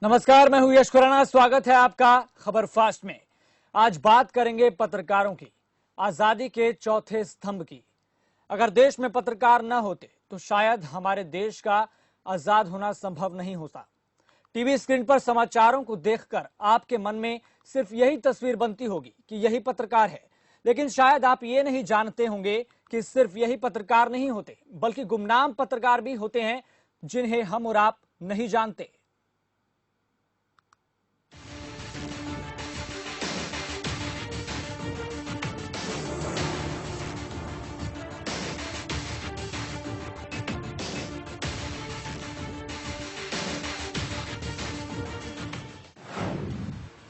नमस्कार, मैं हूं यश खुराना। स्वागत है आपका खबर फास्ट में। आज बात करेंगे पत्रकारों की, आजादी के चौथे स्तंभ की। अगर देश में पत्रकार न होते तो शायद हमारे देश का आजाद होना संभव नहीं होता। टीवी स्क्रीन पर समाचारों को देखकर आपके मन में सिर्फ यही तस्वीर बनती होगी कि यही पत्रकार है, लेकिन शायद आप ये नहीं जानते होंगे कि सिर्फ यही पत्रकार नहीं होते, बल्कि गुमनाम पत्रकार भी होते हैं जिन्हें हम और आप नहीं जानते।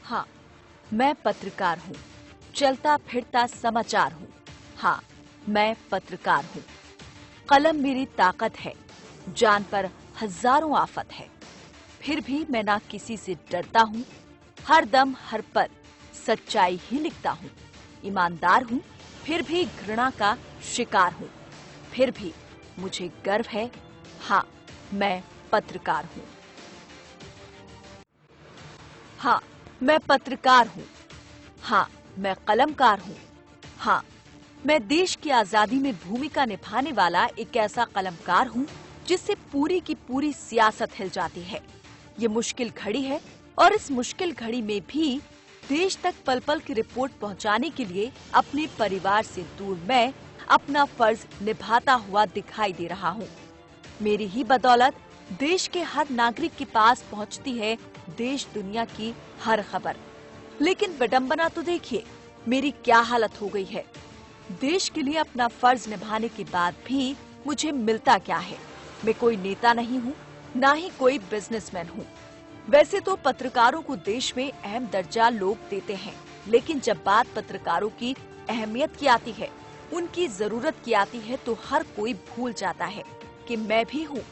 हाँ, मैं पत्रकार हूँ, चलता फिरता समाचार हूँ। हाँ, मैं पत्रकार हूँ। कलम मेरी ताकत है, जान पर हजारों आफत है। फिर भी मैं ना किसी से डरता हूँ, हर दम हर पल सच्चाई ही लिखता हूँ। ईमानदार हूँ, फिर भी घृणा का शिकार हूँ। फिर भी मुझे गर्व है, हाँ, मैं पत्रकार हूँ। हाँ, मैं पत्रकार हूँ। हाँ, मैं कलमकार हूँ। हाँ, मैं देश की आजादी में भूमिका निभाने वाला एक ऐसा कलमकार हूँ जिससे पूरी की पूरी सियासत हिल जाती है। ये मुश्किल घड़ी है और इस मुश्किल घड़ी में भी देश तक पल पल की रिपोर्ट पहुँचाने के लिए अपने परिवार से दूर मैं अपना फर्ज निभाता हुआ दिखाई दे रहा हूँ। मेरी ही बदौलत देश के हर नागरिक के पास पहुंचती है देश दुनिया की हर खबर। लेकिन विडंबना तो देखिए, मेरी क्या हालत हो गई है। देश के लिए अपना फर्ज निभाने के बाद भी मुझे मिलता क्या है। मैं कोई नेता नहीं हूँ, ना ही कोई बिजनेसमैन हूँ। वैसे तो पत्रकारों को देश में अहम दर्जा लोग देते हैं, लेकिन जब बात पत्रकारों की अहमियत की आती है, उनकी जरूरत की आती है, तो हर कोई भूल जाता है कि मैं भी हूँ।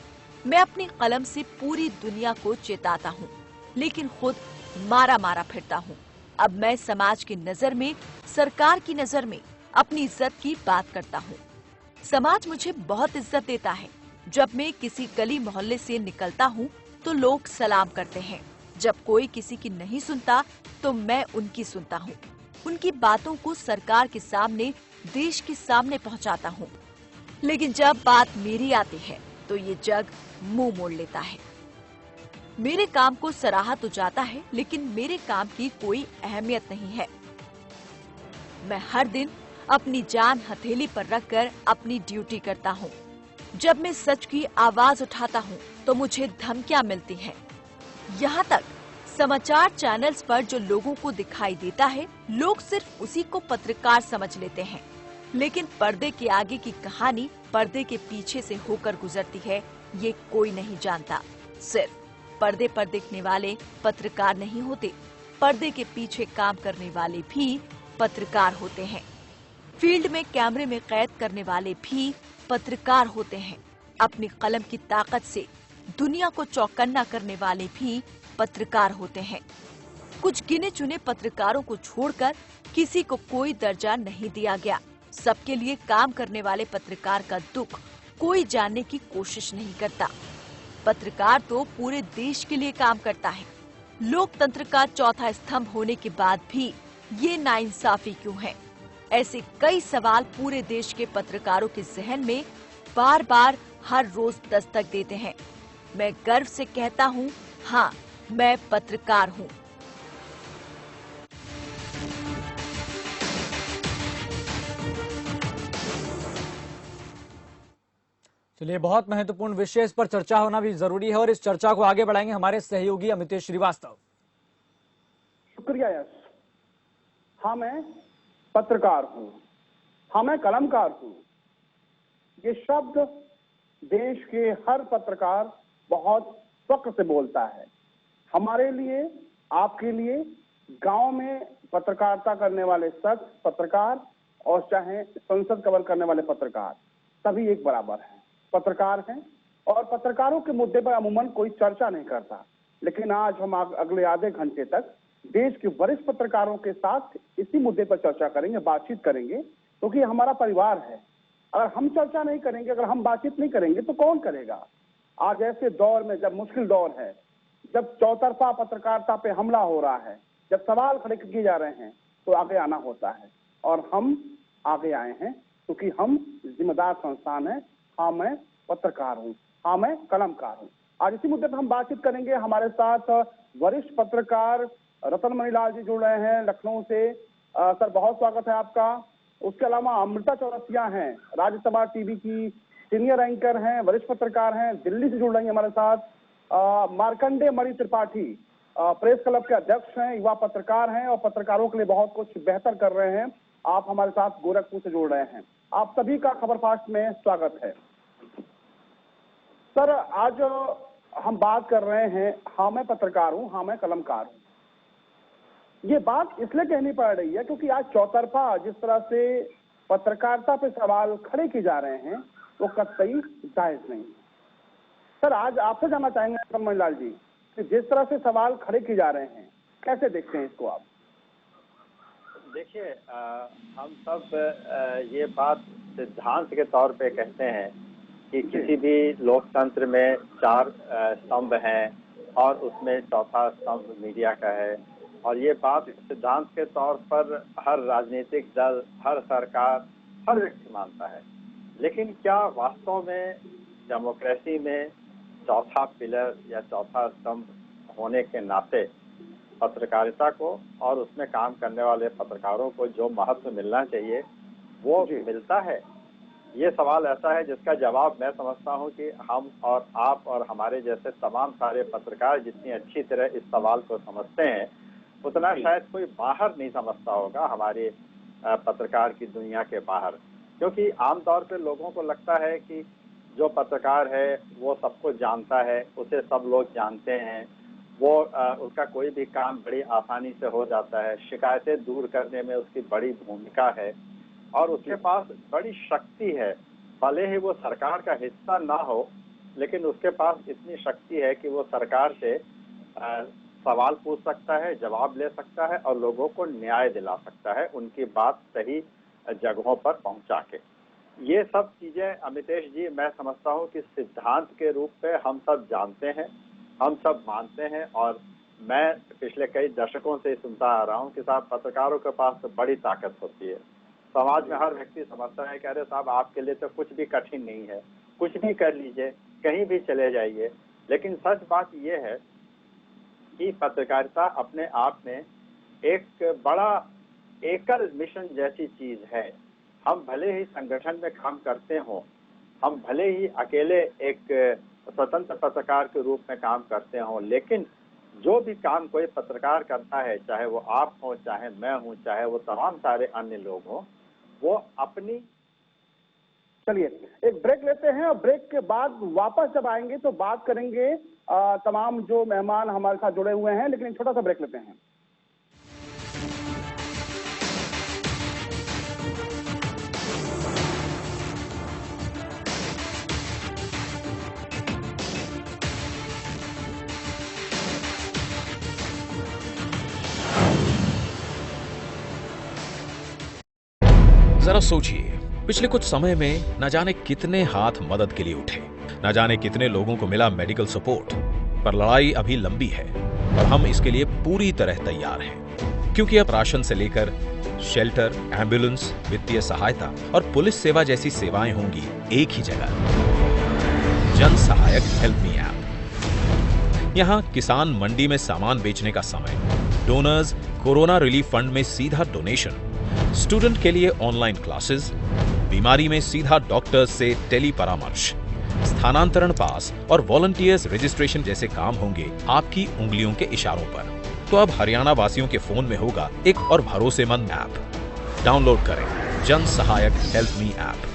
मैं अपनी कलम से पूरी दुनिया को चेताता हूँ, लेकिन खुद मारा मारा फिरता हूँ। अब मैं समाज की नजर में, सरकार की नजर में अपनी इज्जत की बात करता हूँ। समाज मुझे बहुत इज्जत देता है। जब मैं किसी गली मोहल्ले से निकलता हूँ तो लोग सलाम करते हैं। जब कोई किसी की नहीं सुनता तो मैं उनकी सुनता हूँ। उनकी बातों को सरकार के सामने, देश के सामने पहुँचाता हूँ। लेकिन जब बात मेरी आती है तो ये जग मुंह मोड़ लेता है। मेरे काम को सराहा तो जाता है, लेकिन मेरे काम की कोई अहमियत नहीं है। मैं हर दिन अपनी जान हथेली पर रखकर अपनी ड्यूटी करता हूँ। जब मैं सच की आवाज उठाता हूँ तो मुझे धमकियाँ मिलती हैं। यहाँ तक समाचार चैनल्स पर जो लोगों को दिखाई देता है, लोग सिर्फ उसी को पत्रकार समझ लेते हैं। लेकिन पर्दे के आगे की कहानी पर्दे के पीछे से होकर गुजरती है, ये कोई नहीं जानता। सिर्फ पर्दे पर दिखने वाले पत्रकार नहीं होते, पर्दे के पीछे काम करने वाले भी पत्रकार होते हैं। फील्ड में कैमरे में कैद करने वाले भी पत्रकार होते हैं। अपनी कलम की ताकत से दुनिया को चौकन्ना करने वाले भी पत्रकार होते हैं। कुछ गिने चुने पत्रकारों को छोड़कर किसी को कोई दर्जा नहीं दिया गया। सबके लिए काम करने वाले पत्रकार का दुख कोई जानने की कोशिश नहीं करता। पत्रकार तो पूरे देश के लिए काम करता है। लोकतंत्र का चौथा स्तंभ होने के बाद भी ये नाइंसाफी क्यों है? ऐसे कई सवाल पूरे देश के पत्रकारों के जहन में बार बार हर रोज दस्तक देते हैं। मैं गर्व से कहता हूँ, हाँ, मैं पत्रकार हूँ। चलिए, बहुत महत्वपूर्ण विषय, इस पर चर्चा होना भी जरूरी है और इस चर्चा को आगे बढ़ाएंगे हमारे सहयोगी अमितेश श्रीवास्तव। शुक्रिया यश। हाँ, मैं पत्रकार हूँ, हाँ, मैं कलमकार हूँ। ये शब्द देश के हर पत्रकार बहुत फक्र से बोलता है। हमारे लिए, आपके लिए, गांव में पत्रकारिता करने वाले शख्स पत्रकार और चाहे संसद कवर करने वाले पत्रकार, सभी एक बराबर हैं, पत्रकार हैं। और पत्रकारों के मुद्दे पर अमूमन कोई चर्चा नहीं करता। लेकिन आज हम अगले आधे घंटे तक देश के वरिष्ठ पत्रकारों के साथ इसी मुद्दे पर चर्चा करेंगे, बातचीत करेंगे, क्योंकि हमारा परिवार है। अगर हम चर्चा नहीं करेंगे, अगर हम बातचीत नहीं करेंगे तो कौन करेगा? आज ऐसे दौर में, जब मुश्किल दौर है, जब चौतरफा पत्रकारिता पे हमला हो रहा है, जब सवाल खड़े किए जा रहे हैं, तो आगे आना होता है। और हम आगे आए हैं क्योंकि हम जिम्मेदार संस्थान है। हाँ, मैं पत्रकार हूँ, हाँ मैं कलमकार हूँ। आज इसी मुद्दे पर हम बातचीत करेंगे। हमारे साथ वरिष्ठ पत्रकार रतन मणिलाल जी जुड़ रहे हैं लखनऊ से। सर, बहुत स्वागत है आपका। उसके अलावा अमृता चौरसिया हैं, राज्यसभा टीवी की सीनियर एंकर हैं, वरिष्ठ पत्रकार हैं, दिल्ली से जुड़ रही हैं हमारे साथ। मार्कंडे मणि त्रिपाठी प्रेस क्लब के अध्यक्ष हैं, युवा पत्रकार हैं और पत्रकारों के लिए बहुत कुछ बेहतर कर रहे हैं। आप हमारे साथ गोरखपुर से जुड़ रहे हैं। आप सभी का खबर फास्ट में स्वागत है। सर, आज हम बात कर रहे हैं, हाँ मैं पत्रकार हूँ, हाँ मैं कलमकार हूँ। ये बात इसलिए कहनी पड़ रही है क्योंकि आज चौतरफा जिस तरह से पत्रकारिता पे सवाल खड़े किए जा रहे हैं वो कतई जायज नहीं। सर, आज आपसे जानना चाहेंगे रतन मणिलाल जी कि जिस तरह से सवाल खड़े किए जा रहे हैं, कैसे देखते हैं इसको आप? देखिए, हम सब ये बात सिद्धांत के तौर पे कहते हैं कि किसी भी लोकतंत्र में 4 स्तंभ हैं और उसमें चौथा स्तंभ मीडिया का है। और ये बात सिद्धांत के तौर पर हर राजनीतिक दल, हर सरकार, हर व्यक्ति मानता है। लेकिन क्या वास्तव में डेमोक्रेसी में चौथा पिलर या चौथा स्तंभ होने के नाते पत्रकारिता को और उसमें काम करने वाले पत्रकारों को जो महत्व मिलना चाहिए वो मिलता है? ये सवाल ऐसा है जिसका जवाब मैं समझता हूँ कि हम और आप और हमारे जैसे तमाम सारे पत्रकार जितनी अच्छी तरह इस सवाल को समझते हैं उतना शायद कोई बाहर नहीं समझता होगा, हमारे पत्रकार की दुनिया के बाहर। क्योंकि आमतौर पे लोगों को लगता है कि जो पत्रकार है वो सबको जानता है, उसे सब लोग जानते हैं, वो उसका कोई भी काम बड़ी आसानी से हो जाता है, शिकायतें दूर करने में उसकी बड़ी भूमिका है और उसके पास बड़ी शक्ति है। भले ही वो सरकार का हिस्सा ना हो, लेकिन उसके पास इतनी शक्ति है कि वो सरकार से सवाल पूछ सकता है, जवाब ले सकता है और लोगों को न्याय दिला सकता है, उनकी बात सही जगहों पर पहुंचा के। ये सब चीजें अमितेश जी मैं समझता हूँ कि सिद्धांत के रूप पे हम सब जानते हैं, हम सब मानते हैं। और मैं पिछले कई दशकों से सुनता आ रहा हूँ कि साहब पत्रकारों के पास तो बड़ी ताकत होती है। समाज में हर व्यक्ति समझता है कि अरे साहब आपके लिए तो कुछ भी कठिन नहीं है, कुछ भी कर लीजिए, कहीं भी चले जाइए। लेकिन सच बात यह है कि पत्रकारिता अपने आप में एक बड़ा एकल मिशन जैसी चीज है। हम भले ही संगठन में काम करते हों, हम भले ही अकेले एक स्वतंत्र पत्रकार के रूप में काम करते हों, लेकिन जो भी काम कोई पत्रकार करता है, चाहे वो आप हो, चाहे मैं हूं, चाहे वो तमाम सारे अन्य लोग हों, वो अपनी। चलिए एक ब्रेक लेते हैं और ब्रेक के बाद वापस जब आएंगे तो बात करेंगे तमाम जो मेहमान हमारे साथ जुड़े हुए हैं। लेकिन एक छोटा सा ब्रेक लेते हैं। जरा सोचिए, पिछले कुछ समय में न जाने कितने हाथ मदद के लिए उठे, न जाने कितने लोगों को मिला मेडिकल सपोर्ट, पर लड़ाई अभी लंबी है और हम इसके लिए पूरी तरह तैयार हैं। क्योंकि अब राशन से लेकर शेल्टर, एम्बुलेंस, वित्तीय सहायता और पुलिस सेवा जैसी सेवाएं होंगी एक ही जगह। जन सहायक हेल्प मी ऐप। यहां किसान मंडी में सामान बेचने का समय, डोनर्स कोरोना रिलीफ फंड में सीधा डोनेशन, स्टूडेंट के लिए ऑनलाइन क्लासेस, बीमारी में सीधा डॉक्टर्स से टेली परामर्श, स्थानांतरण पास और वॉलंटियर्स रजिस्ट्रेशन जैसे काम होंगे आपकी उंगलियों के इशारों पर। तो अब हरियाणा वासियों के फोन में होगा एक और भरोसेमंद ऐप। डाउनलोड करें जन सहायक हेल्प मी ऐप।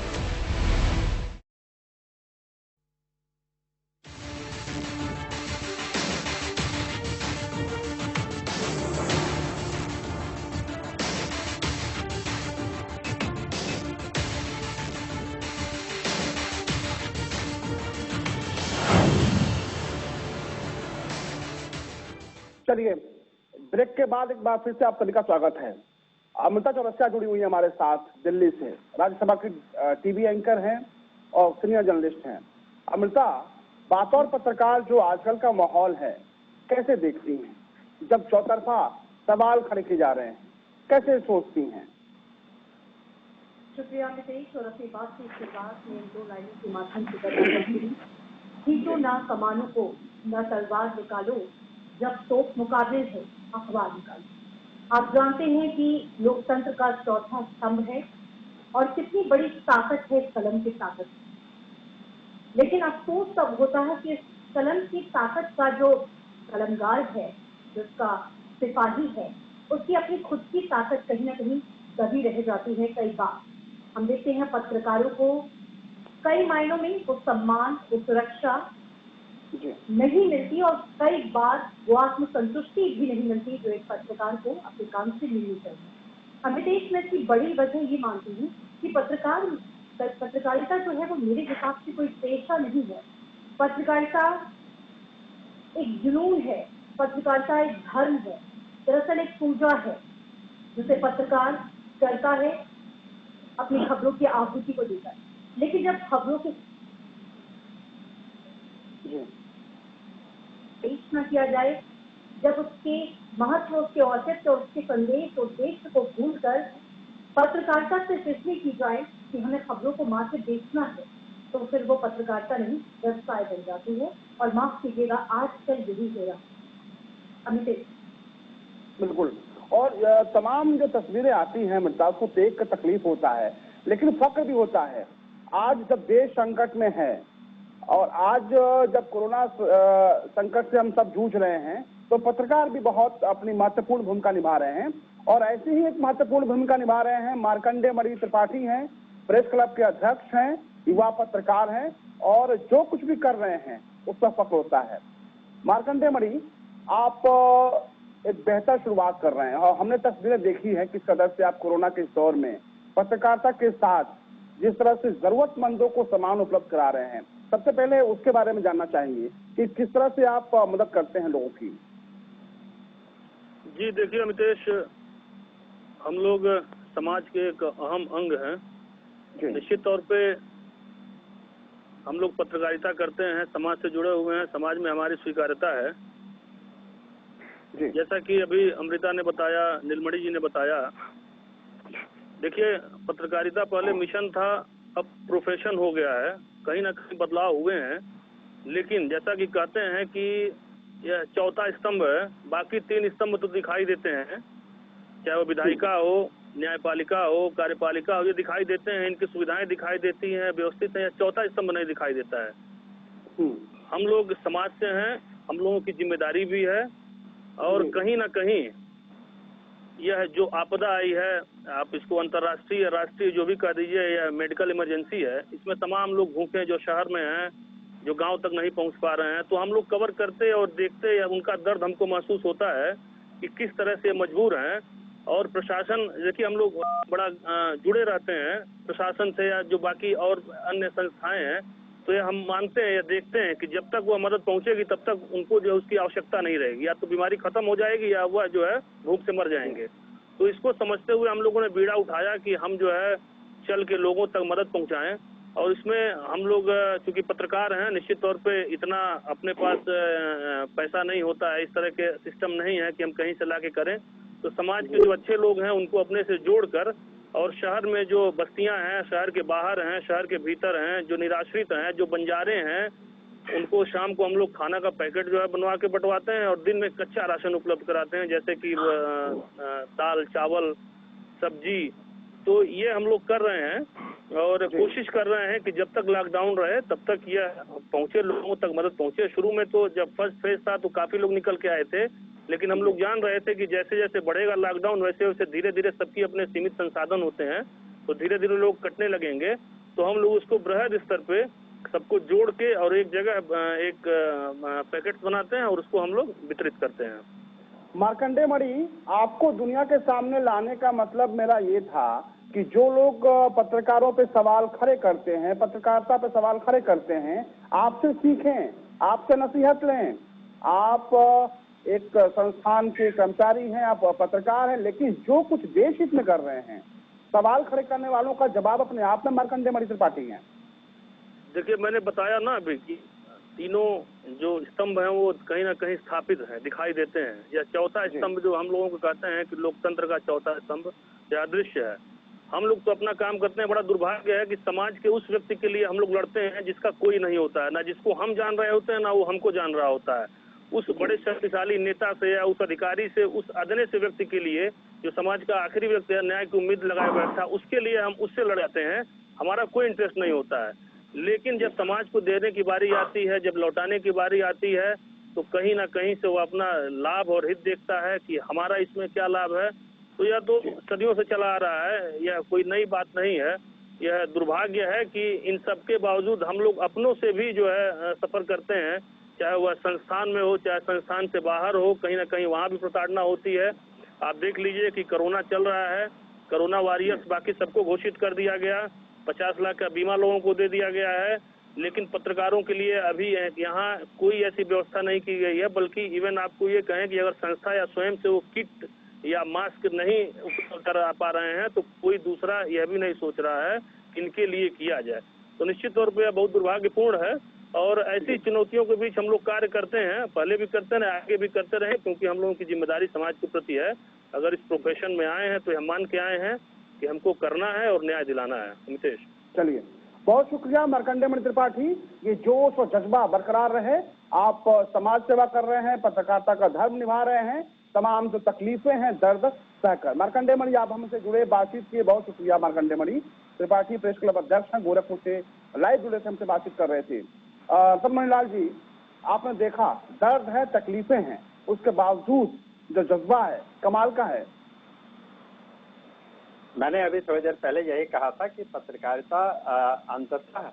चलिए, ब्रेक के बाद एक बार फिर से आप सभी का स्वागत है। अमृता चौरसिया जुड़ी हुई है हमारे साथ दिल्ली से, राज्यसभा की टीवी एंकर हैं और सीनियर जर्नलिस्ट हैं। अमृता, बतौर पत्रकार जो आजकल का माहौल है कैसे देखती हैं, जब चौतरफा सवाल खड़े किए जा रहे हैं, कैसे सोचती हैं? शुक्रिया नितेश, और अपनी बात की शुरुआत में 2 लाइनों के माध्यम से करना चाहती हूँ। खींचो ना कमानों को, न तलवार निकालो, जब तोप मुकाबले है अखबार निकालो। आप जानते हैं कि लोकतंत्र का चौथा स्तंभ है और कितनी बड़ी ताकत है कलम की ताकत। लेकिन अफसोस तब होता है कि कलम की ताकत का जो कलमगार है, जिसका सिपाही है, उसकी अपनी खुद की ताकत कहीं ना कहीं दबी रह जाती है। कई बार हम देखते हैं पत्रकारों को कई मायनों में वो सम्मान, वो सुरक्षा नहीं मिलती और कई बार वो आत्मसंतुष्टि भी नहीं मिलती जो एक पत्रकार को अपने काम से मिलनी चाहिए। हमें देश में इसकी बड़ी वजह ये मानती हूँ कि पत्रकारिता जो है वो मेरे हिसाब से कोई पेशा नहीं है। पत्रकारिता एक जुनून है, पत्रकारिता एक धर्म है, दरअसल एक पूजा है जिसे पत्रकार करता है अपनी खबरों की आहुति को देकर। लेकिन जब खबरों के पेश न किया जाए, जब उसके महत्व, उसके औचित्य और उसके संदेश और उद्देश्य को भूलकर पत्रकारिता सिर्फ इसलिए की जाए कि हमें खबरों को मात्र देखना है, तो फिर वो पत्रकारिता नहीं व्यवसाय बन जाती है। और माफ कीजिएगा, आजकल यही हो रहा है। अमित, बिल्कुल। और तमाम जो तस्वीरें आती हैं मृता, उसको देख कर तकलीफ होता है, लेकिन फक्र भी होता है। आज जब देश संकट में है और आज जब कोरोना संकट से हम सब जूझ रहे हैं, तो पत्रकार भी बहुत अपनी महत्वपूर्ण भूमिका निभा रहे हैं। और ऐसी ही एक महत्वपूर्ण भूमिका निभा रहे हैं मार्कंडेय मणि त्रिपाठी हैं, प्रेस क्लब के अध्यक्ष हैं, युवा पत्रकार हैं, और जो कुछ भी कर रहे हैं उस पर फक्र होता है। मार्कंडेय मणि, आप एक बेहतर शुरुआत कर रहे हैं और हमने तस्वीरें देखी है किस कदर से आप कोरोना के इस दौर में पत्रकारिता के साथ जिस तरह से जरूरतमंदों को सामान उपलब्ध करा रहे हैं। सबसे पहले उसके बारे में जानना चाहेंगे कि किस तरह से आप मदद करते हैं लोगों की। जी देखिए अमितेश, हम लोग समाज के एक अहम अंग हैं। निश्चित तौर पे हम लोग पत्रकारिता करते हैं, समाज से जुड़े हुए हैं, समाज में हमारी स्वीकार्यता है। जैसा कि अभी अमृता ने बताया, नीलमणि जी ने बताया, देखिए पत्रकारिता पहले मिशन था, अब प्रोफेशन हो गया है। कहीं ना कहीं बदलाव हुए हैं, लेकिन जैसा कि कहते हैं कि यह चौथा स्तंभ है, बाकी 3 स्तंभ तो दिखाई देते हैं, चाहे वो विधायिका हो, न्यायपालिका हो, कार्यपालिका हो, ये दिखाई देते हैं, इनकी सुविधाएं दिखाई देती हैं, व्यवस्थित है। चौथा स्तंभ नहीं दिखाई देता है। हम लोग समाज से हैं, हम लोगों की जिम्मेदारी भी है, और कहीं ना कहीं यह जो आपदा आई है, आप इसको अंतर्राष्ट्रीय, राष्ट्रीय जो भी कह दीजिए, यह मेडिकल इमरजेंसी है। इसमें तमाम लोग भूखे हैं, जो शहर में हैं, जो गांव तक नहीं पहुंच पा रहे हैं। तो हम लोग कवर करते और देखते, या उनका दर्द हमको महसूस होता है कि किस तरह से मजबूर हैं। और प्रशासन, देखिए हम लोग बड़ा जुड़े रहते हैं प्रशासन से, या जो बाकी और अन्य संस्थाएं हैं, तो ये हम मानते हैं या देखते हैं कि जब तक वो मदद पहुंचेगी तब तक उनको जो उसकी आवश्यकता नहीं रहेगी, या तो बीमारी खत्म हो जाएगी या वह जो है भूख से मर जाएंगे। तो इसको समझते हुए हम लोगों ने बीड़ा उठाया कि हम जो है चल के लोगों तक मदद पहुंचाएं। और इसमें हम लोग चूंकि पत्रकार हैं, निश्चित तौर पे इतना अपने पास पैसा नहीं होता है, इस तरह के सिस्टम नहीं है कि हम कहीं से ला के करें। तो समाज के जो अच्छे लोग हैं उनको अपने से जोड़कर, और शहर में जो बस्तियां हैं, शहर के बाहर हैं, शहर के भीतर हैं, जो निराश्रित हैं, जो बंजारे हैं, उनको शाम को हम लोग खाना का पैकेट जो है बनवा के बंटवाते हैं, और दिन में कच्चा राशन उपलब्ध कराते हैं, जैसे कि दाल, चावल, सब्जी। तो ये हम लोग कर रहे हैं, और कोशिश कर रहे हैं कि जब तक लॉकडाउन रहे तब तक यह पहुंचे, लोगों तक मदद पहुंचे। शुरू में तो जब फर्स्ट फेज था तो काफी लोग निकल के आए थे, लेकिन हम लोग जान रहे थे कि जैसे जैसे बढ़ेगा लॉकडाउन, वैसे वैसे धीरे धीरे सबकी अपने सीमित संसाधन होते हैं, तो धीरे धीरे लोग कटने लगेंगे। तो हम लोग उसको बृहद स्तर पे सबको जोड़ के और एक जगह एक पैकेट बनाते हैं और उसको हम लोग वितरित करते हैं। मार्कंडेय मणि, आपको दुनिया के सामने लाने का मतलब मेरा ये था कि जो लोग पत्रकारों पे सवाल खड़े करते हैं, पत्रकारिता पे सवाल खड़े करते हैं, आपसे सीखें, आपसे नसीहत लें। आप एक संस्थान के कर्मचारी हैं, आप पत्रकार हैं, लेकिन जो कुछ देश हित में कर रहे हैं, सवाल खड़े करने वालों का जवाब अपने आप में मार्कंडेय मणि त्रिपाठी हैं। देखिए, मैंने बताया ना अभी कि तीनों जो स्तंभ हैं वो कहीं ना कहीं स्थापित हैं, दिखाई देते हैं। या चौथा स्तंभ जो हम लोगों को कहते हैं कि लोकतंत्र का चौथा स्तंभ या अदृश्य है। हम लोग तो अपना काम करते हैं। बड़ा दुर्भाग्य है कि समाज के उस व्यक्ति के लिए हम लोग लड़ते हैं जिसका कोई नहीं होता है, ना जिसको हम जान रहे होते हैं, ना वो हमको जान रहा होता है। उस बड़े शक्तिशाली नेता से या उस अधिकारी से, उस अदने से व्यक्ति के लिए जो समाज का आखिरी व्यक्ति है, न्याय की उम्मीद लगाए बैठा, उसके लिए हम उससे लड़ाते हैं। हमारा कोई इंटरेस्ट नहीं होता है। लेकिन जब समाज को देने की बारी आती है, जब लौटाने की बारी आती है, तो कहीं ना कहीं से वो अपना लाभ और हित देखता है कि हमारा इसमें क्या लाभ है। तो यह तो सदियों से चला आ रहा है, यह कोई नई बात नहीं है। यह दुर्भाग्य है कि इन सब के बावजूद हम लोग अपनों से भी जो है सफर करते हैं, चाहे वह संस्थान में हो, चाहे संस्थान से बाहर हो, कहीं ना कहीं वहाँ भी प्रताड़ना होती है। आप देख लीजिए कि कोरोना चल रहा है, कोरोना वॉरियर्स बाकी सबको घोषित कर दिया गया, 50 लाख का बीमा लोगों को दे दिया गया है, लेकिन पत्रकारों के लिए अभी यहाँ कोई ऐसी व्यवस्था नहीं की गई है। बल्कि इवन आपको ये कहें कि अगर संस्था या स्वयं से वो किट या मास्क नहीं उपलब्ध करा पा रहे हैं, तो कोई दूसरा यह भी नहीं सोच रहा है कि इनके लिए किया जाए। तो निश्चित तौर पर यह बहुत दुर्भाग्यपूर्ण है। और ऐसी चुनौतियों के बीच हम लोग कार्य करते हैं, पहले भी करते रहे, आगे भी करते रहे, क्योंकि हम लोगों की जिम्मेदारी समाज के प्रति है। अगर इस प्रोफेशन में आए हैं तो हम मान के आए हैं कि हमको करना है और न्याय दिलाना है। नितेश, चलिए, बहुत शुक्रिया मार्कंडेय मणि त्रिपाठी। ये जोश और जज्बा बरकरार रहे। आप समाज सेवा कर रहे हैं, पत्रकारिता का धर्म निभा रहे हैं, तमाम जो तकलीफें हैं, दर्द सहकर। मार्कंडेय मणि, आप हमसे जुड़े, बातचीत किए, बहुत शुक्रिया। मार्कंडेय मणि त्रिपाठी प्रेस क्लब अध्यक्ष हैं, गोरखपुर से लाइव जुड़े थे, हमसे बातचीत कर रहे थे। सर मणिलाल जी, आपने देखा दर्द है, तकलीफें हैं, उसके बावजूद जो जज्बा है कमाल का है। मैंने अभी थोड़ी देर पहले यही कहा था कि पत्रकारिता अंततः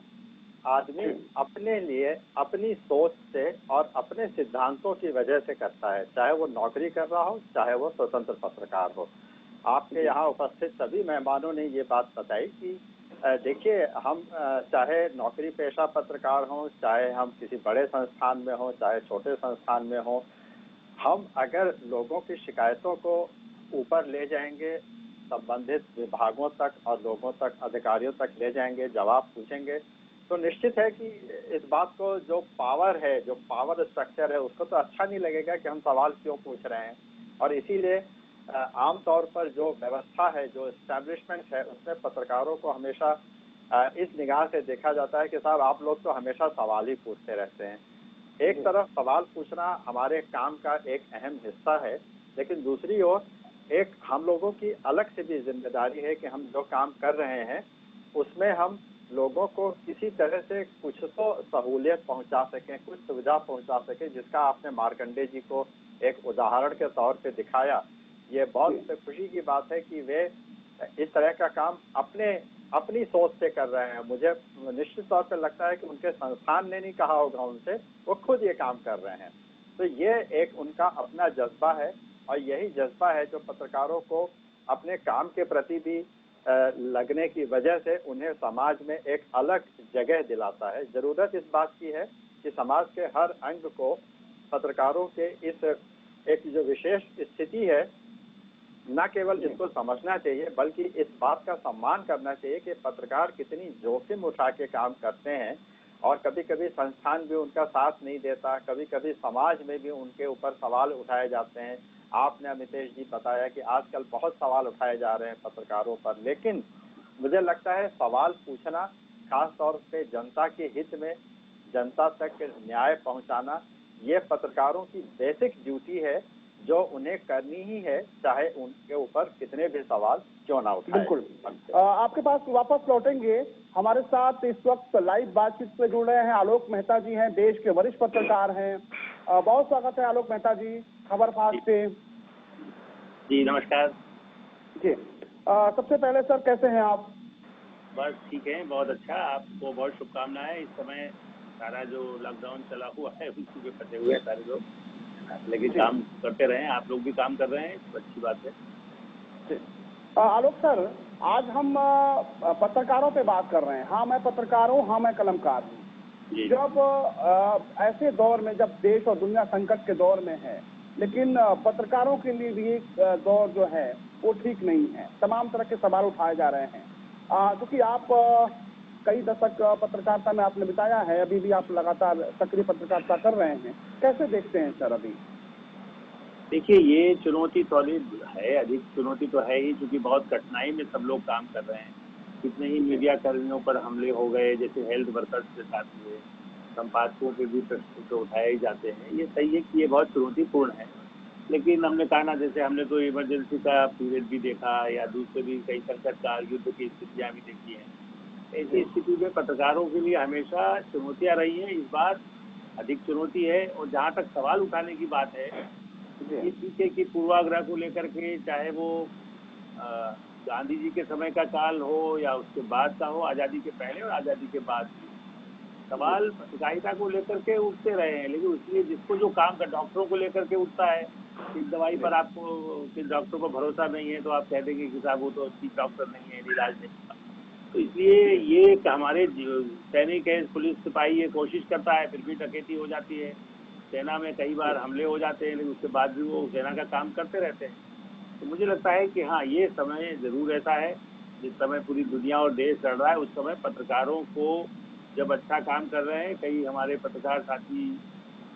आदमी अपने लिए, अपनी सोच से और अपने सिद्धांतों की वजह से करता है, चाहे वो नौकरी कर रहा हो, चाहे वो स्वतंत्र पत्रकार हो। आपके यहाँ उपस्थित सभी मेहमानों ने ये बात बताई कि देखिए, हम चाहे नौकरी पेशा पत्रकार हों, चाहे हम किसी बड़े संस्थान में हों, चाहे छोटे संस्थान में हों, हम अगर लोगों की शिकायतों को ऊपर ले जाएंगे, संबंधित विभागों तक और लोगों तक, अधिकारियों तक ले जाएंगे, जवाब पूछेंगे, तो निश्चित है कि इस बात को जो पावर है, जो पावर स्ट्रक्चर है, उसको तो अच्छा नहीं लगेगा कि हम सवाल क्यों पूछ रहे हैं। और इसीलिए आमतौर पर जो व्यवस्था है, जो एस्टैब्लिशमेंट है, उसमें पत्रकारों को हमेशा इस निगाह से देखा जाता है कि साहब आप लोग तो हमेशा सवाल ही पूछते रहते हैं। एक तरफ सवाल पूछना हमारे काम का एक अहम हिस्सा है, लेकिन दूसरी ओर एक हम लोगों की अलग से भी जिम्मेदारी है कि हम जो काम कर रहे हैं उसमें हम लोगों को किसी तरह से कुछ तो सहूलियत पहुंचा सकें, कुछ सुविधा पहुंचा सकें, जिसका आपने मार्कंडेय जी को एक उदाहरण के तौर पे दिखाया। ये बहुत खुशी की बात है कि वे इस तरह का काम अपनी सोच से कर रहे हैं। मुझे निश्चित तौर पर लगता है कि उनके संस्थान ने नहीं कहा होगा उनसे, वो खुद ये काम कर रहे हैं। तो ये एक उनका अपना जज्बा है, और यही जज्बा है जो पत्रकारों को अपने काम के प्रति भी लगने की वजह से उन्हें समाज में एक अलग जगह दिलाता है। जरूरत इस बात की है कि समाज के हर अंग को पत्रकारों के इस एक जो विशेष स्थिति है, न केवल इसको समझना चाहिए, बल्कि इस बात का सम्मान करना चाहिए कि पत्रकार कितनी जोखिम उठा के काम करते हैं। और कभी कभी संस्थान भी उनका साथ नहीं देता, कभी कभी समाज में भी उनके ऊपर सवाल उठाए जाते हैं। आपने अमितेश जी बताया कि आजकल बहुत सवाल उठाए जा रहे हैं पत्रकारों पर, लेकिन मुझे लगता है सवाल पूछना, खास तौर पे जनता के हित में, जनता तक न्याय पहुंचाना, ये पत्रकारों की बेसिक ड्यूटी है जो उन्हें करनी ही है, चाहे उनके ऊपर कितने भी सवाल क्यों ना उठाए। बिल्कुल। आपके पास वापस लौटेंगे। हमारे साथ इस वक्त लाइव बातचीत से जुड़ रहे हैं आलोक मेहता जी हैं, देश के वरिष्ठ पत्रकार हैं। बहुत स्वागत है आलोक मेहता जी खबर फास्ट पे। जी नमस्कार जी। सबसे पहले सर, कैसे हैं आप? बस ठीक है, बहुत अच्छा। आपको बहुत शुभकामनाएं। इस समय सारा जो लॉकडाउन चला हुआ है उसी पे फंसे हुए हैं सारे लोग, लेकिन काम करते रहे। आप लोग भी काम कर रहे हैं, तो अच्छी बात है। आलोक सर, आज हम पत्रकारों पे बात कर रहे हैं। हाँ मैं पत्रकार हूँ, हाँ मैं कलमकार हूँ। जब ऐसे दौर में, जब देश और दुनिया संकट के दौर में है, लेकिन पत्रकारों के लिए भी एक दौर जो है वो ठीक नहीं है। तमाम तरह के सवाल उठाए जा रहे हैं। क्योंकि आप कई दशक पत्रकारिता में आपने बिताया है, अभी भी आप लगातार सक्रिय पत्रकारिता कर रहे हैं, कैसे देखते हैं सर अभी? देखिए, ये चुनौती तो है, अधिक चुनौती तो है ही, क्योंकि बहुत कठिनाई में सब लोग काम कर रहे हैं। कितने ही मीडिया कर्मियों पर हमले हो गए, जैसे हेल्थ वर्कर्स के साथ हुए, संपादकों के भी प्रश्न तो उठाए ही जाते हैं। ये सही है कि ये बहुत चुनौतीपूर्ण है, लेकिन हमने कहा ना, जैसे हमने तो इमरजेंसी का पीरियड भी देखा या दूसरे भी कई संकट काल, युद्ध की स्थितियां भी देखी हैं। ऐसी स्थिति में पत्रकारों के लिए हमेशा चुनौतियां रही हैं। इस बार अधिक चुनौती है। और जहाँ तक सवाल उठाने की बात है, ये पीछे की पूर्वाग्रह को लेकर के, चाहे वो गांधी जी के समय का काल हो या उसके बाद का हो, आज़ादी के पहले और आज़ादी के बाद भी सवाल पत्रकारिता को लेकर के उठते रहे हैं। लेकिन उसलिए जिसको जो काम कर, डॉक्टरों को लेकर के उठता है, किस दवाई पर आपको, किस डॉक्टर पर भरोसा नहीं है तो आप कह देंगे कि साहब वो तो ठीक डॉक्टर नहीं है, इलाज नहीं होगा। तो इसलिए ये हमारे सैनिक है, पुलिस सिपाही ये कोशिश करता है, फिर भी डकैती हो जाती है। सेना में कई बार हमले हो जाते हैं, लेकिन उसके बाद भी वो सेना का काम करते रहते हैं। तो मुझे लगता है कि हाँ, ये समय जरूर ऐसा है, जिस समय पूरी दुनिया और देश लड़ रहा है, उस समय पत्रकारों को जब अच्छा काम कर रहे हैं, कई हमारे पत्रकार साथी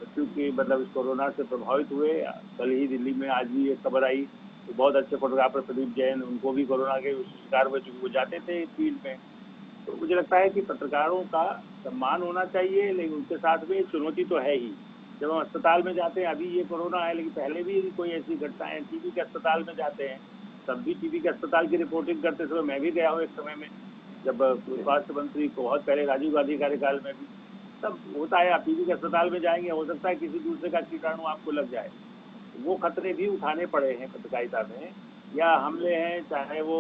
मृत्यु के इस कोरोना से प्रभावित हुए। कल ही दिल्ली में आज भी एक खबर आई, तो बहुत अच्छे फोटोग्राफर प्रदीप जैन, उनको भी कोरोना के शिकार हुए, चूंकि वो जाते थे फील्ड में। तो मुझे लगता है कि पत्रकारों का सम्मान होना चाहिए, लेकिन उनके साथ में चुनौती तो है ही। जब हम अस्पताल में जाते हैं, अभी ये कोरोना है, लेकिन पहले भी कोई ऐसी घटनाएं, टीबी के अस्पताल में जाते हैं, तब भी टीबी के अस्पताल की रिपोर्टिंग करते समय मैं भी गया हूँ एक समय में, जब स्वास्थ्य मंत्री को बहुत पहले राजीव गांधी कार्यकाल में भी तब होता है। आप टीबी के अस्पताल में जाएंगे, हो सकता है किसी दूसरे का कीटाणु आपको लग जाए। वो खतरे भी उठाने पड़े हैं पत्रकारिता में, या हमले हैं, चाहे वो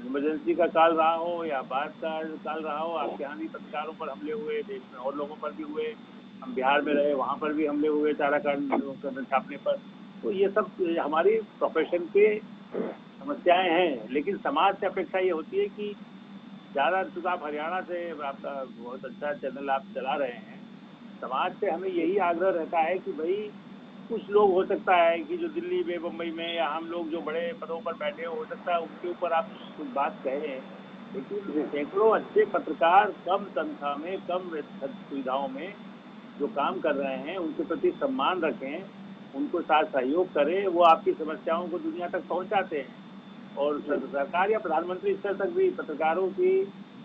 इमरजेंसी का काल रहा हो या बाद का काल रहा हो। आपके यहाँ भी पत्रकारों पर हमले हुए, देश में और लोगों पर भी हुए। हम बिहार में रहे, वहाँ पर भी हमले हुए चारा कांड छापने पर। तो ये सब हमारी प्रोफेशन के समस्याएं हैं, लेकिन समाज से अपेक्षा ये होती है कि ज़्यादा, चूँकि आप हरियाणा से, आपका बहुत अच्छा चैनल आप चला रहे हैं, समाज से हमें यही आग्रह रहता है कि भाई कुछ लोग हो सकता है कि जो दिल्ली में, मुंबई में, या हम लोग जो बड़े पदों पर बैठे हो सकता है उनके ऊपर आप कुछ बात कहें, लेकिन सैकड़ों अच्छे पत्रकार कम तनख्वाह में, कम सुविधाओं में जो काम कर रहे हैं, उनके प्रति सम्मान रखें, उनको साथ सहयोग करें। वो आपकी समस्याओं को दुनिया तक पहुंचाते हैं। और सरकार या प्रधानमंत्री स्तर तक भी पत्रकारों की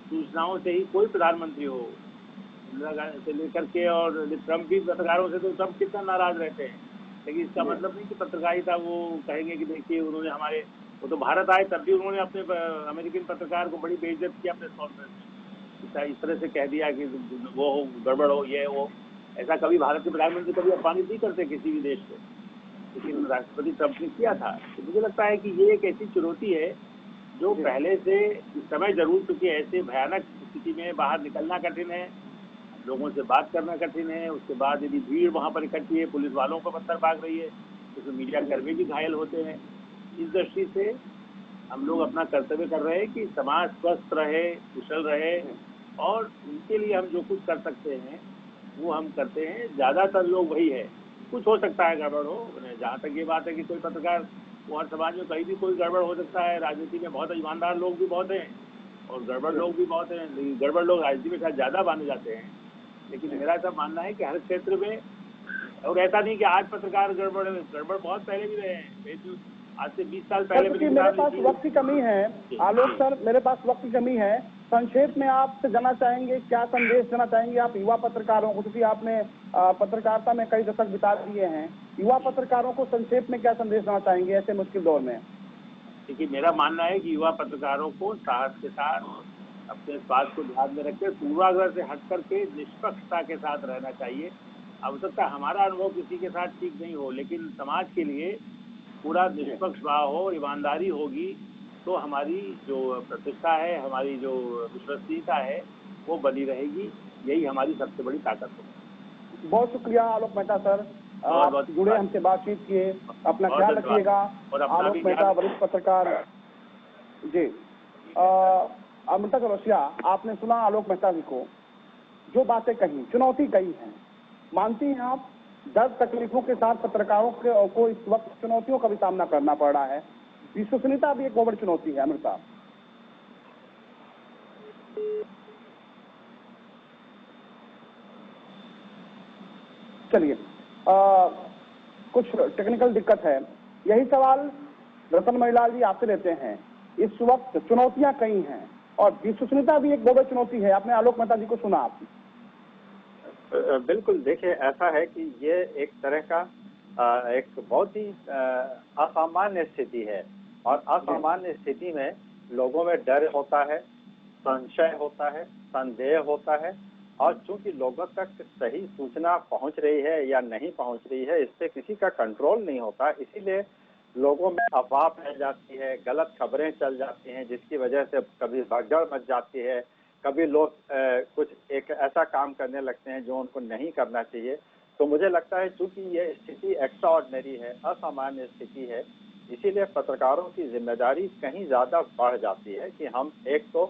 सूचनाओं से ही, कोई प्रधानमंत्री हो से लेकर के, और ट्रम्प भी पत्रकारों से, तो ट्रम्प कितना नाराज रहते हैं। लेकिन इसका मतलब नहीं कि पत्रकारिता वो कहेंगे कि देखिए उन्होंने हमारे, वो तो भारत आए तब भी उन्होंने अपने अमेरिकन पत्रकार को बड़ी बेइज्जत किया प्रेस कॉन्फ्रेंस में, इस तरह से कह दिया कि वो हो, गड़बड़ हो, ये वो। ऐसा कभी भारत के प्रधानमंत्री कभी अपमानित नहीं करते किसी भी देश को, लेकिन राष्ट्रपति ट्रम्प ने किया था। तो मुझे लगता है कि ये एक ऐसी चुनौती है जो पहले से, इस समय जरूर, क्योंकि ऐसे भयानक स्थिति में बाहर निकलना कठिन है, लोगों से बात करना कठिन है। उसके बाद यदि भीड़ वहाँ पर इकट्ठी है, पुलिस वालों पर पत्थर भाग रही है, तो मीडिया कर्मी भी घायल होते हैं। इस दृष्टि से हम लोग अपना कर्तव्य कर रहे हैं कि समाज स्वस्थ रहे, कुशल रहे, और उनके लिए हम जो कुछ कर सकते हैं वो हम करते हैं। ज़्यादातर लोग वही है, कुछ हो सकता है गड़बड़ हो। जहाँ तक ये बात है कि कोई पत्रकार, वो हर समाज में कहीं भी कोई गड़बड़ हो सकता है। राजनीति में बहुत ईमानदार लोग भी बहुत हैं और गड़बड़ लोग भी बहुत हैं, लेकिन गड़बड़ लोग राजनीति में शायद ज़्यादा माने जाते हैं। लेकिन मेरा ऐसा मानना है कि हर क्षेत्र में, और ऐसा नहीं कि आज पत्रकार गड़बड़ है, गड़बड़ बहुत पहले भी रहे हैं। आज से 20 साल पहले भी। मेरे पास वक्त की कमी है आलोक सर, मेरे पास वक्त की कमी है। संक्षेप में आपसे जानना चाहेंगे, क्या संदेश देना चाहेंगे आप युवा पत्रकारों को, क्योंकि आपने पत्रकारिता में कई दशक बिता दिए हैं। युवा पत्रकारों को संक्षेप में क्या संदेश देना चाहेंगे ऐसे मुश्किल दौर में? देखिए, मेरा मानना है कि युवा पत्रकारों को साहस के साथ अपने स्वास्थ्य को ध्यान में रखकर पूर्वाग्रह से हट करके निष्पक्षता के साथ रहना चाहिए। अब तक हमारा अनुभव किसी के साथ ठीक नहीं हो, लेकिन समाज के लिए पूरा निष्पक्ष भाव हो, ईमानदारी होगी, तो हमारी जो प्रतिष्ठा है, हमारी जो विश्वसनीयता है, वो बनी रहेगी। यही हमारी सबसे बड़ी ताकत होगी। बहुत शुक्रिया आलोक मेहता सर, आप जुड़े, हमसे बातचीत किए। अपना ख्याल रखिएगा। आलोक मेहता, वरिष्ठ पत्रकार। जी, अमृता चौरसिया, आपने सुना आलोक मेहता जी को, जो बातें कही, चुनौती कही है। मानती हैं आप दर्द तकलीफों के साथ पत्रकारों को इस वक्त चुनौतियों का भी सामना करना पड़ रहा है। विश्वसनीयता भी एक बहुत बड़ी चुनौती है। अमृता, चलिए, कुछ टेक्निकल दिक्कत है। यही सवाल रतन मणिलाल जी आपसे लेते हैं। इस वक्त चुनौतियां कई हैं और विश्वसनीयता भी एक बहुत बड़ी चुनौती है। आपने आलोक मेहता जी को सुना। आप बिल्कुल, देखिए ऐसा है कि ये एक तरह का एक बहुत ही असामान्य स्थिति है और असामान्य स्थिति में लोगों में डर होता है, संशय होता है, संदेह होता है और चूंकि लोगों तक सही सूचना पहुंच रही है या नहीं पहुंच रही है, इस पे किसी का कंट्रोल नहीं होता। इसीलिए लोगों में अफवाह फैल जाती है, गलत खबरें चल जाती हैं, जिसकी वजह से कभी भगदड़ मच जाती है, कभी लोग कुछ एक ऐसा काम करने लगते हैं जो उनको नहीं करना चाहिए। तो मुझे लगता है चूंकि ये स्थिति एक्स्ट्राऑर्डिनरी है, असामान्य स्थिति है, इसीलिए पत्रकारों की जिम्मेदारी कहीं ज्यादा बढ़ जाती है कि हम एक तो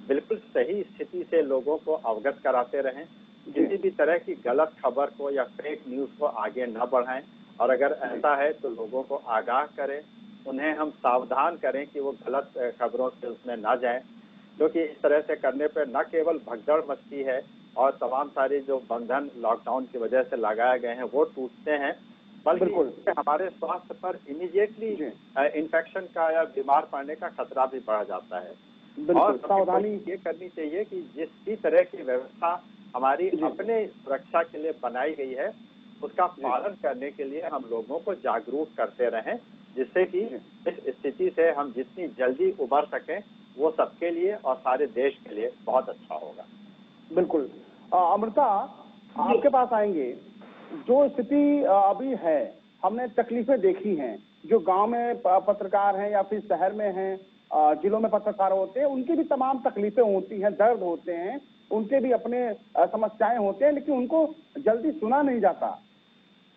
बिल्कुल सही स्थिति से लोगों को अवगत कराते रहें, किसी भी तरह की गलत खबर को या फेक न्यूज को आगे न बढ़ाएं और अगर ऐसा है तो लोगों को आगाह करें, उन्हें हम सावधान करें कि वो गलत खबरों से उसमें न जाएं, क्योंकि इस तरह से करने पर न केवल भगदड़ मचती है और तमाम सारे जो बंधन लॉकडाउन की वजह से लगाए गए हैं वो टूटते हैं, बल्कि हमारे स्वास्थ्य पर इमीडिएटली इन्फेक्शन का या बीमार पड़ने का खतरा भी बढ़ जाता है। और सावधानी ये करनी चाहिए कि जिस भी तरह की व्यवस्था हमारी अपने सुरक्षा के लिए बनाई गई है उसका पालन करने के लिए हम लोगों को जागरूक करते रहें, जिससे कि इस स्थिति से हम जितनी जल्दी उबर सकें वो सबके लिए और सारे देश के लिए बहुत अच्छा होगा। बिल्कुल। अमृता, आपके पास आएंगे। जो स्थिति अभी है, हमने तकलीफें देखी हैं, जो गांव में पत्रकार हैं या फिर शहर में हैं, जिलों में पत्रकार होते हैं, उनकी भी तमाम तकलीफें होती हैं, दर्द होते हैं, उनके भी अपने समस्याएं होते हैं, लेकिन उनको जल्दी सुना नहीं जाता।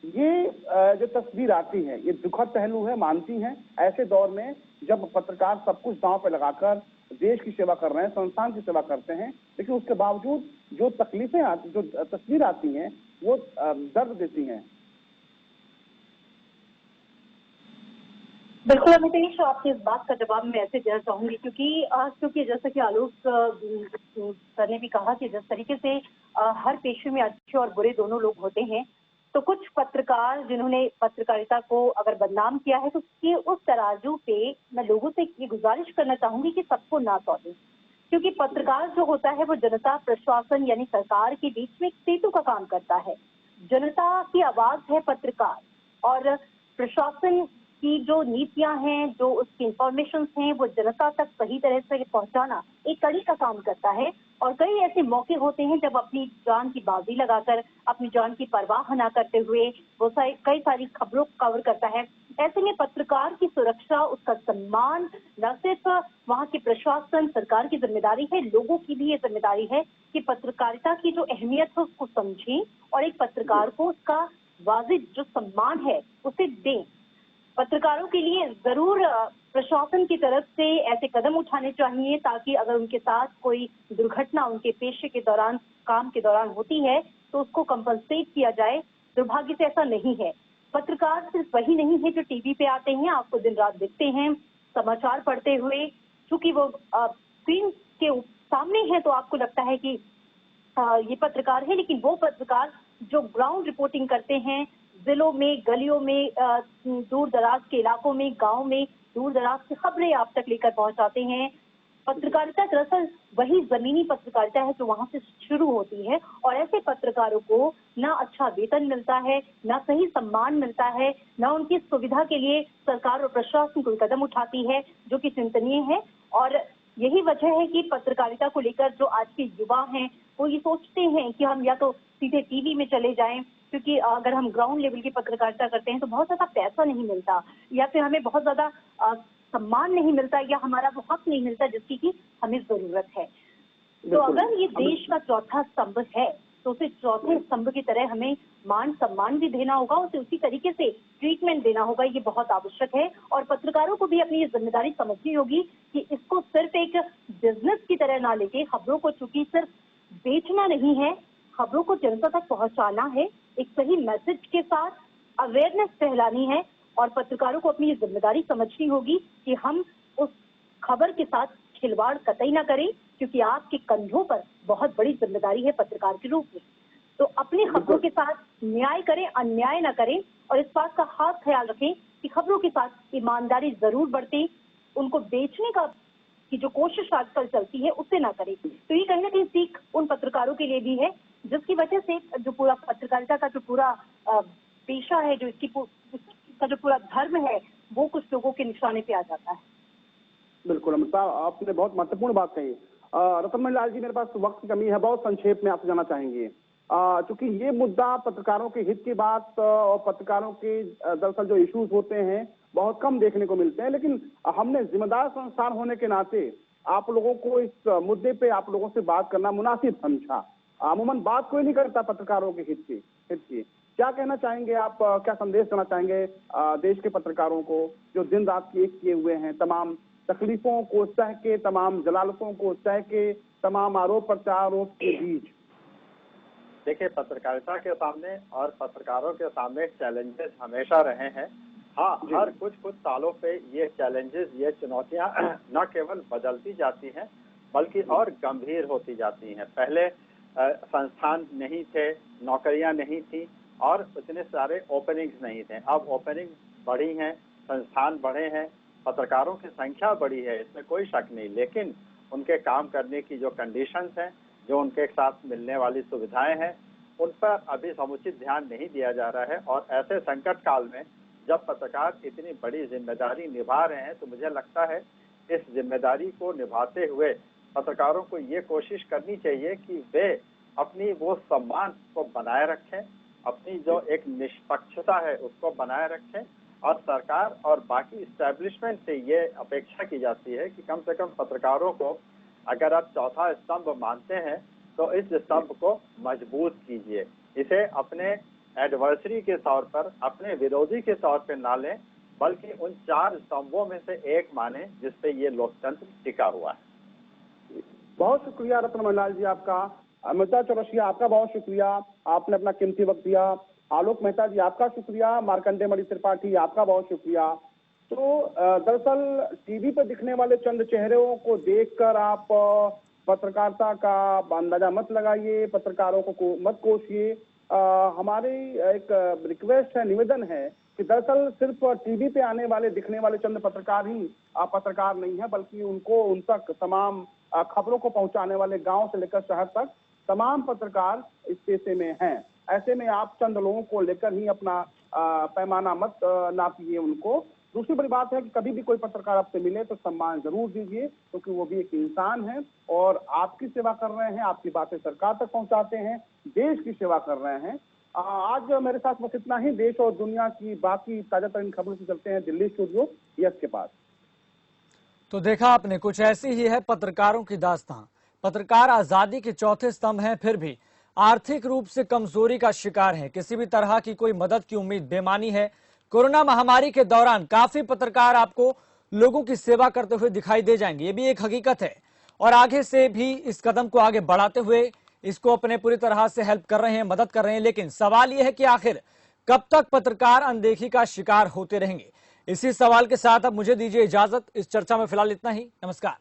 ये जो तस्वीर आती है ये दुखद पहलू है, मानती हैं। ऐसे दौर में जब पत्रकार सब कुछ दांव पे लगाकर देश की सेवा कर रहे हैं, संस्थान की सेवा करते हैं, लेकिन उसके बावजूद जो तकलीफें आती, जो तस्वीर आती हैं वो दर्द देती हैं। बिल्कुल अमितेश, आपकी इस बात का जवाब मैं ऐसे देना चाहूंगी क्योंकि जैसा कि आलोक सर ने भी कहा कि जिस तरीके से हर पेशे में अच्छे और बुरे दोनों लोग होते हैं, तो कुछ पत्रकार जिन्होंने पत्रकारिता को अगर बदनाम किया है तो उसके उस तराजू पे मैं लोगों से ये गुजारिश करना चाहूंगी कि सबको ना तोलें, क्योंकि पत्रकार जो होता है वो जनता, प्रशासन यानी सरकार के बीच में एक सेतु का काम करता है। जनता की आवाज है पत्रकार और प्रशासन की जो नीतियां हैं, जो उसकी इंफॉर्मेशन हैं, वो जनता तक सही तरह से पहुंचाना एक कड़ी का काम करता है। और कई ऐसे मौके होते हैं जब अपनी जान की बाजी लगाकर, अपनी जान की परवाह न करते हुए वो कई सारी खबरों को कवर करता है। ऐसे में पत्रकार की सुरक्षा, उसका सम्मान न सिर्फ वहाँ के प्रशासन, सरकार की जिम्मेदारी है, लोगों की भी ये जिम्मेदारी है कि पत्रकारिता की जो अहमियत है उसको समझें और एक पत्रकार को उसका वाजिब जो सम्मान है उसे दें। पत्रकारों के लिए जरूर प्रशासन की तरफ से ऐसे कदम उठाने चाहिए ताकि अगर उनके साथ कोई दुर्घटना उनके पेशे के दौरान, काम के दौरान होती है तो उसको कंपनसेट किया जाए। दुर्भाग्य से ऐसा नहीं है। पत्रकार सिर्फ वही नहीं है जो टीवी पे आते हैं, आपको दिन रात दिखते हैं समाचार पढ़ते हुए, क्योंकि वो स्क्रीन के सामने है तो आपको लगता है कि ये पत्रकार है, लेकिन वो पत्रकार जो ग्राउंड रिपोर्टिंग करते हैं, जिलों में, गलियों में, दूर दराज के इलाकों में, गांव में दूर दराज की खबरें आप तक लेकर पहुंचाते हैं। पत्रकारिता दरअसल वही जमीनी पत्रकारिता है जो वहां से शुरू होती है और ऐसे पत्रकारों को ना अच्छा वेतन मिलता है, ना सही सम्मान मिलता है, ना उनकी सुविधा के लिए सरकार और प्रशासन कोई कदम उठाती है, जो कि चिंतनीय है। और यही वजह है कि पत्रकारिता को लेकर जो आज के युवा हैं वो ये सोचते हैं कि हम या तो सीधे टीवी में चले जाएं, क्योंकि अगर हम ग्राउंड लेवल की पत्रकारिता करते हैं तो बहुत ज्यादा पैसा नहीं मिलता या फिर हमें बहुत ज्यादा सम्मान नहीं मिलता या हमारा वो हक नहीं मिलता जिसकी कि हमें जरूरत है। तो अगर ये देश का चौथा स्तंभ है तो उसे चौथे स्तंभ की तरह हमें मान सम्मान भी देना होगा, उसे उसी तरीके से ट्रीटमेंट देना होगा। ये बहुत आवश्यक है और पत्रकारों को भी अपनी ये जिम्मेदारी समझनी होगी कि इसको सिर्फ एक बिजनेस की तरह ना लेके, खबरों को चूंकि सिर्फ बेचना नहीं है, खबरों को जनता तक पहुंचाना है, एक सही मैसेज के साथ अवेयरनेस फैलानी है और पत्रकारों को अपनी ये जिम्मेदारी समझनी होगी कि हम उस खबर के साथ खिलवाड़ कतई ना करें, क्योंकि आपके कंधों पर बहुत बड़ी जिम्मेदारी है पत्रकार के रूप में। तो अपनी खबरों के साथ न्याय करें, अन्याय ना करें, और इस बात का खास ख्याल रखें कि खबरों के साथ ईमानदारी जरूर बरतें, उनको बेचने का की जो कोशिश आजकल चलती है उससे ना करें। तो ये कहीं ना कहीं सीख उन पत्रकारों के लिए भी है जिसकी वजह से जो पूरा पत्रकारिता का जो पूरा पेशा है, जो इसका जो पूरा धर्म है, वो कुछ लोगों के निशाने पे आ जाता है। बिल्कुल अमृता, आपने बहुत महत्वपूर्ण बात कही। रतन लाल जी, मेरे पास वक्त की कमी है, बहुत संक्षेप में आपसे जानना चाहेंगे, चूंकि ये मुद्दा पत्रकारों के हित की बात और पत्रकारों के दरअसल जो इश्यूज होते हैं बहुत कम देखने को मिलते हैं, लेकिन हमने जिम्मेदार संस्थान होने के नाते आप लोगों को इस मुद्दे पे आप लोगों से बात करना मुनासिब समझा। अमूमन बात कोई नहीं करता पत्रकारों के हित की। क्या कहना चाहेंगे आप, क्या संदेश देना चाहेंगे देश के पत्रकारों को जो दिन रात एक किए हुए हैं, तमाम तकलीफों को सह के, तमाम जलालतों को सह के, तमाम आरोप प्रत्यारोप के बीच? देखिए, पत्रकारिता के सामने और पत्रकारों के सामने चैलेंजेस हमेशा रहे हैं। हाँ, हर कुछ सालों पे ये चैलेंजेस, ये चुनौतियां न केवल बदलती जाती हैं बल्कि और गंभीर होती जाती हैं। पहले संस्थान नहीं थे, नौकरियां नहीं थी और इतने सारे ओपनिंग्स नहीं थे। अब ओपनिंग बढ़ी हैं, संस्थान बढ़े हैं, पत्रकारों की संख्या बढ़ी है, इसमें कोई शक नहीं, लेकिन उनके काम करने की जो कंडीशंस हैं, जो उनके साथ मिलने वाली सुविधाएं हैं, उन पर अभी समुचित ध्यान नहीं दिया जा रहा है। और ऐसे संकट काल में जब पत्रकार इतनी बड़ी जिम्मेदारी निभा रहे हैं तो मुझे लगता है इस जिम्मेदारी को निभाते हुए पत्रकारों को ये कोशिश करनी चाहिए कि वे अपनी वो सम्मान को बनाए रखें, अपनी जो एक निष्पक्षता है उसको बनाए रखें। और सरकार और बाकी इस्टेब्लिशमेंट से ये अपेक्षा की जाती है कि कम से कम पत्रकारों को अगर आप चौथा स्तंभ मानते हैं तो इस स्तंभ को मजबूत कीजिए, इसे अपने एडवर्सरी के तौर पर, अपने विरोधी के तौर पर ना लें, बल्कि उन 4 स्तंभों में से एक माने जिस पे ये लोकतंत्र टिका हुआ है। बहुत शुक्रिया रतन लाल जी आपका। अमृता चौरसिया, आपका बहुत शुक्रिया, आपने अपना कीमती वक्त दिया। आलोक मेहता जी, आपका शुक्रिया। मार्कंडेय मणि त्रिपाठी, आपका बहुत शुक्रिया। तो दरअसल टीवी पर दिखने वाले चंद चेहरों को देखकर आप पत्रकारिता का अंदाजा मत लगाइए, पत्रकारों को मत कोसिए। हमारी एक रिक्वेस्ट है, निवेदन है कि दरअसल सिर्फ टीवी पे आने वाले, दिखने वाले चंद पत्रकार ही पत्रकार नहीं है, बल्कि उन तक तमाम खबरों को पहुंचाने वाले गांव से लेकर शहर तक तमाम पत्रकार इस पेशे में हैं। ऐसे में आप चंद लोगों को लेकर ही अपना पैमाना मत नापिए उनको। दूसरी बड़ी बात है कि कभी भी कोई पत्रकार आपसे मिले तो सम्मान जरूर दीजिए, क्योंकि वो भी एक इंसान है और आपकी सेवा कर रहे हैं, आपकी बातें सरकार तक पहुंचाते हैं, देश की सेवा कर रहे हैं। आज मेरे साथ बस इतना ही। देश और दुनिया की बाकी ताजा तरीन खबरों से चलते हैं दिल्ली स्टूडियो यस के पास। तो देखा आपने, कुछ ऐसी ही है पत्रकारों की दास्तां। पत्रकार आजादी के चौथे स्तंभ हैं, फिर भी आर्थिक रूप से कमजोरी का शिकार है। किसी भी तरह की कोई मदद की उम्मीद बेमानी है। कोरोना महामारी के दौरान काफी पत्रकार आपको लोगों की सेवा करते हुए दिखाई दे जाएंगे, ये भी एक हकीकत है। और आगे से भी इस कदम को आगे बढ़ाते हुए इसको अपने पूरी तरह से हेल्प कर रहे हैं, मदद कर रहे हैं। लेकिन सवाल यह है कि आखिर कब तक पत्रकार अनदेखी का शिकार होते रहेंगे? इसी सवाल के साथ अब मुझे दीजिए इजाजत। इस चर्चा में फिलहाल इतना ही। नमस्कार।